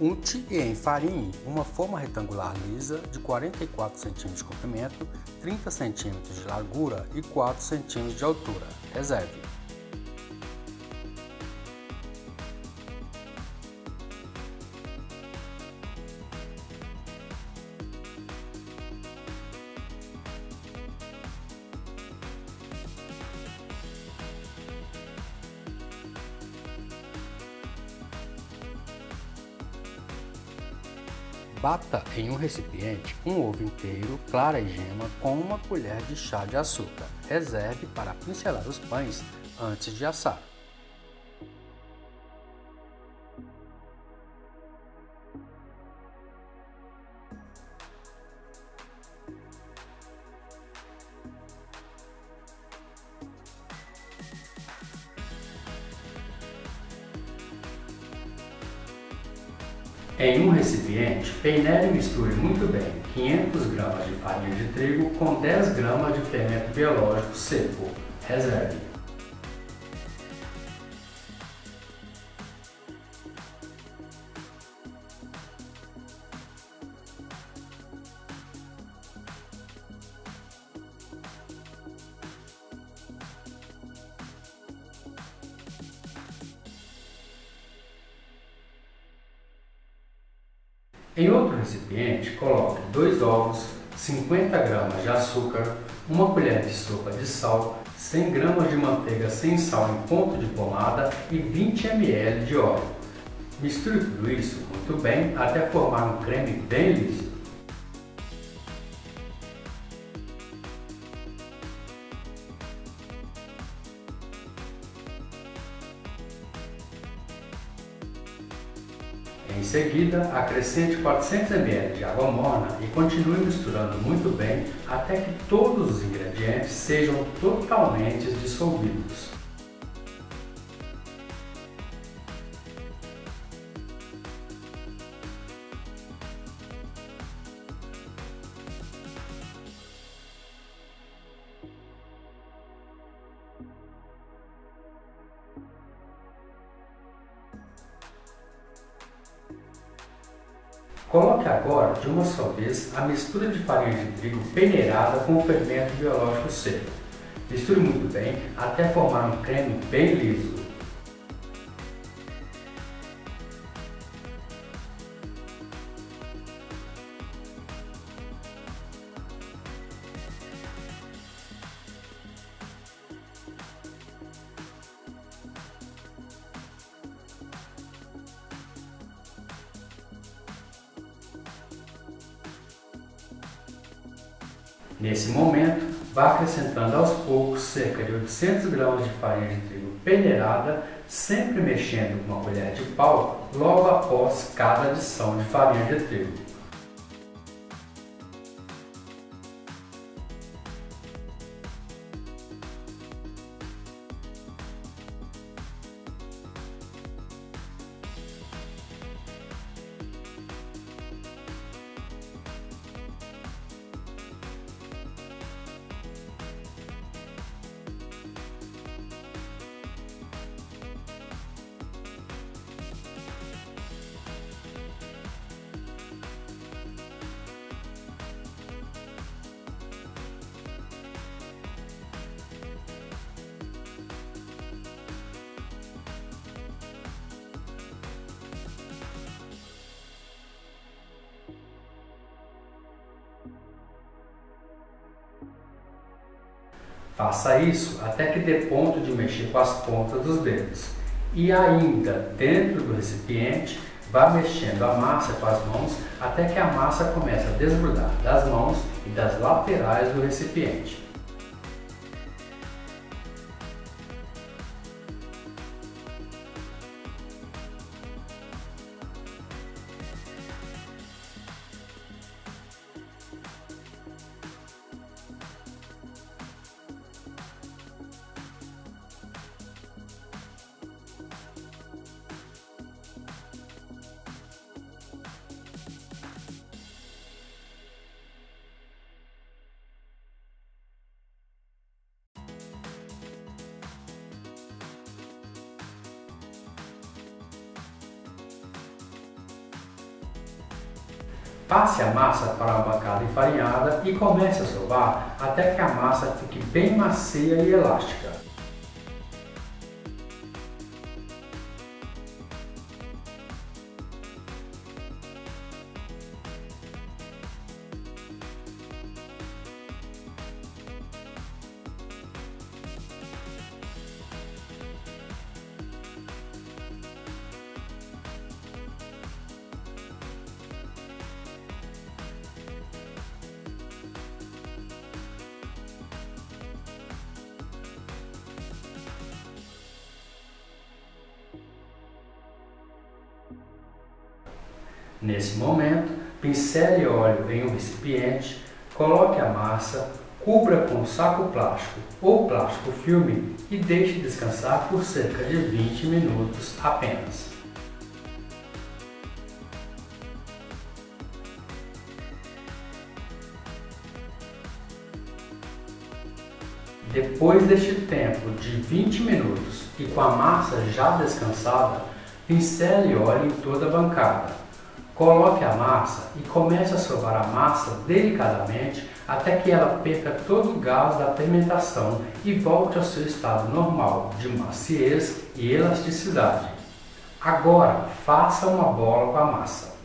Unte e enfarinhe uma forma retangular lisa de 44 cm de comprimento, 30 cm de largura e 4 cm de altura. Reserve. Bata em um recipiente um ovo inteiro, clara e gema, com uma colher de chá de açúcar. Reserve para pincelar os pães antes de assar. Em um recipiente, peneire e misture muito bem 500 gramas de farinha de trigo com 10 gramas de fermento biológico seco. Reserve. Em outro recipiente, coloque 2 ovos, 50 gramas de açúcar, uma colher de sopa de sal, 100 gramas de manteiga sem sal em ponto de pomada e 20 ml de óleo. Misture tudo isso muito bem até formar um creme bem liso. Em seguida, acrescente 400 ml de água morna e continue misturando muito bem até que todos os ingredientes sejam totalmente dissolvidos. Coloque agora, de uma só vez, a mistura de farinha de trigo peneirada com fermento biológico seco. Misture muito bem até formar um creme bem liso. Nesse momento, vá acrescentando aos poucos cerca de 800 gramas de farinha de trigo peneirada, sempre mexendo com uma colher de pau logo após cada adição de farinha de trigo. Faça isso até que dê ponto de mexer com as pontas dos dedos. E ainda dentro do recipiente, vá mexendo a massa com as mãos até que a massa comece a desgrudar das mãos e das laterais do recipiente. Passe a massa para uma bancada enfarinhada e comece a sovar até que a massa fique bem macia e elástica. Nesse momento, pincele óleo em um recipiente, coloque a massa, cubra com saco plástico ou plástico filme e deixe descansar por cerca de 20 minutos apenas. Depois deste tempo de 20 minutos e com a massa já descansada, pincele óleo em toda a bancada. Coloque a massa e comece a sovar a massa delicadamente até que ela perca todo o gás da fermentação e volte ao seu estado normal de maciez e elasticidade. Agora, faça uma bola com a massa.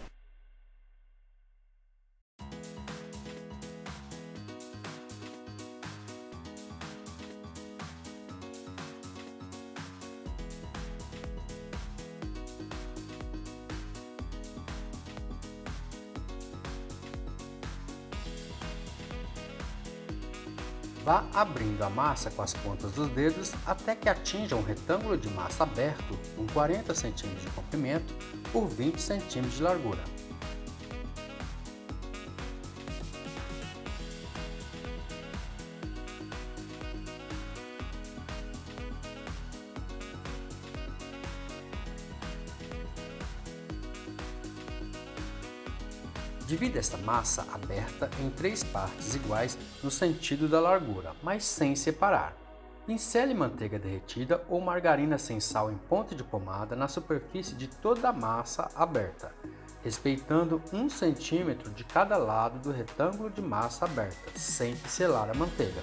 Vá abrindo a massa com as pontas dos dedos até que atinja um retângulo de massa aberto com 40 cm de comprimento por 20 cm de largura. Divida esta massa aberta em 3 partes iguais no sentido da largura, mas sem separar. Pincele manteiga derretida ou margarina sem sal em ponta de pomada na superfície de toda a massa aberta, respeitando 1 cm de cada lado do retângulo de massa aberta, sem pincelar a manteiga.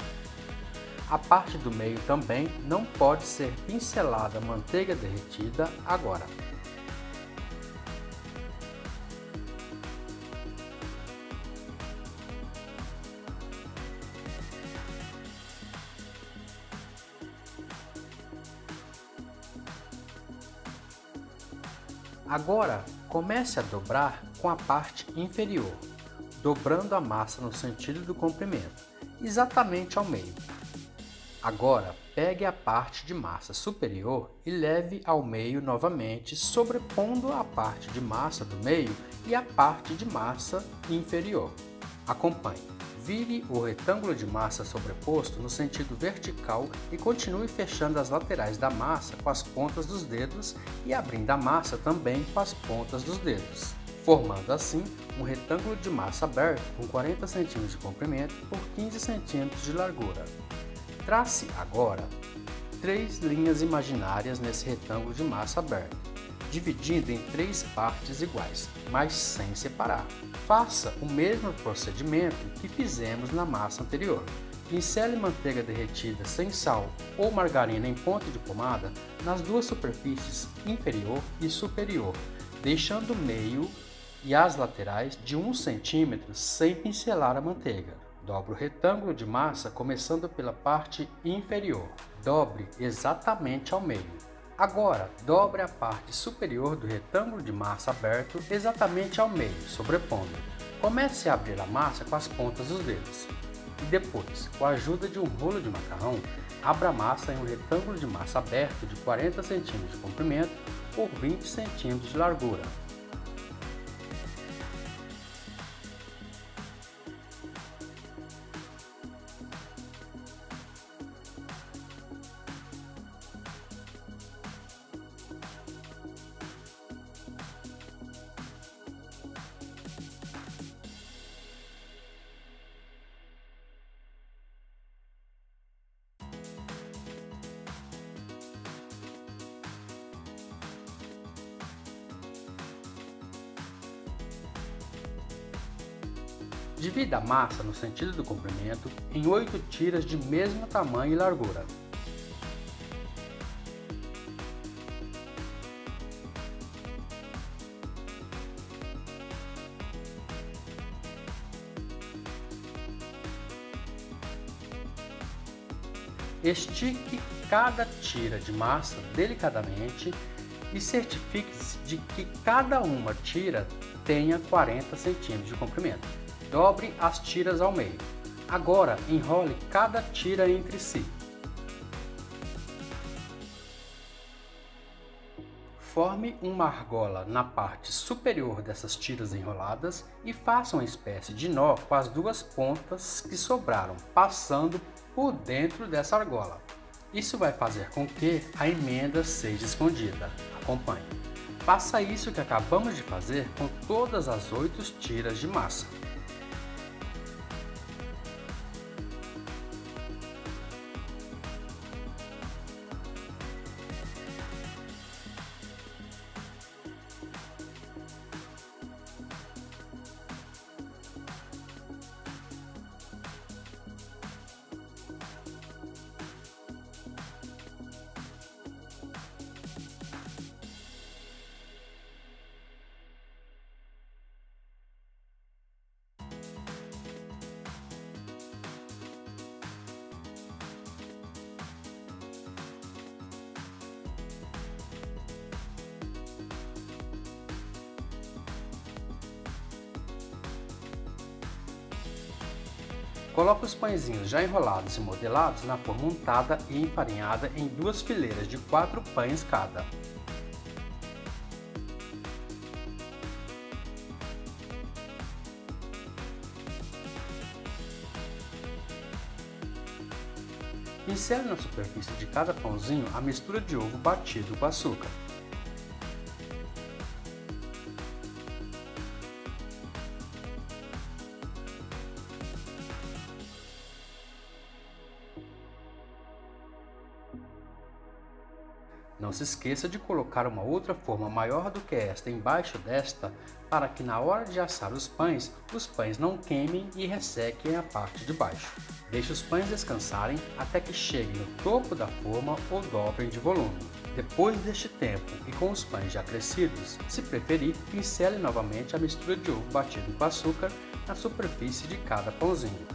A parte do meio também não pode ser pincelada manteiga derretida agora. Agora, comece a dobrar com a parte inferior, dobrando a massa no sentido do comprimento, exatamente ao meio. Agora, pegue a parte de massa superior e leve ao meio novamente, sobrepondo a parte de massa do meio e a parte de massa inferior. Acompanhe. Vire o retângulo de massa sobreposto no sentido vertical e continue fechando as laterais da massa com as pontas dos dedos e abrindo a massa também com as pontas dos dedos, formando assim um retângulo de massa aberto com 40 cm de comprimento por 15 cm de largura. Trace agora 3 linhas imaginárias nesse retângulo de massa aberto, dividindo em 3 partes iguais, mas sem separar. Faça o mesmo procedimento que fizemos na massa anterior. Pincele manteiga derretida sem sal ou margarina em ponta de pomada nas 2 superfícies inferior e superior, deixando o meio e as laterais de 1 cm sem pincelar a manteiga. Dobre o retângulo de massa começando pela parte inferior. Dobre exatamente ao meio. Agora, dobre a parte superior do retângulo de massa aberto exatamente ao meio, sobrepondo. Comece a abrir a massa com as pontas dos dedos. E depois, com a ajuda de um rolo de macarrão, abra a massa em um retângulo de massa aberto de 40 cm de comprimento por 20 cm de largura. Divida a massa no sentido do comprimento em 8 tiras de mesmo tamanho e largura. Estique cada tira de massa delicadamente e certifique-se de que cada uma tira tenha 40 cm de comprimento. Dobre as tiras ao meio. Agora enrole cada tira entre si. Forme uma argola na parte superior dessas tiras enroladas e faça uma espécie de nó com as duas pontas que sobraram, passando por dentro dessa argola. Isso vai fazer com que a emenda seja escondida. Acompanhe. Faça isso que acabamos de fazer com todas as 8 tiras de massa. Coloque os pãezinhos já enrolados e modelados na forma untada e enfarinhada em 2 fileiras de 4 pães cada. Pincele na superfície de cada pãozinho a mistura de ovo batido com açúcar. Não se esqueça de colocar uma outra forma maior do que esta embaixo desta, para que na hora de assar os pães não queimem e ressequem a parte de baixo. Deixe os pães descansarem até que cheguem no topo da forma ou dobrem de volume. Depois deste tempo e com os pães já crescidos, se preferir, pincele novamente a mistura de ovo batido com açúcar na superfície de cada pãozinho.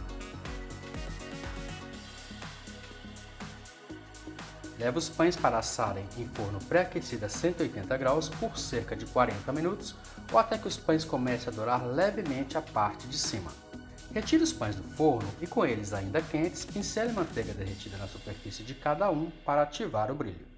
Leve os pães para assarem em forno pré-aquecido a 180 graus por cerca de 40 minutos ou até que os pães comecem a dourar levemente a parte de cima. Retire os pães do forno e com eles ainda quentes, pincele manteiga derretida na superfície de cada um para ativar o brilho.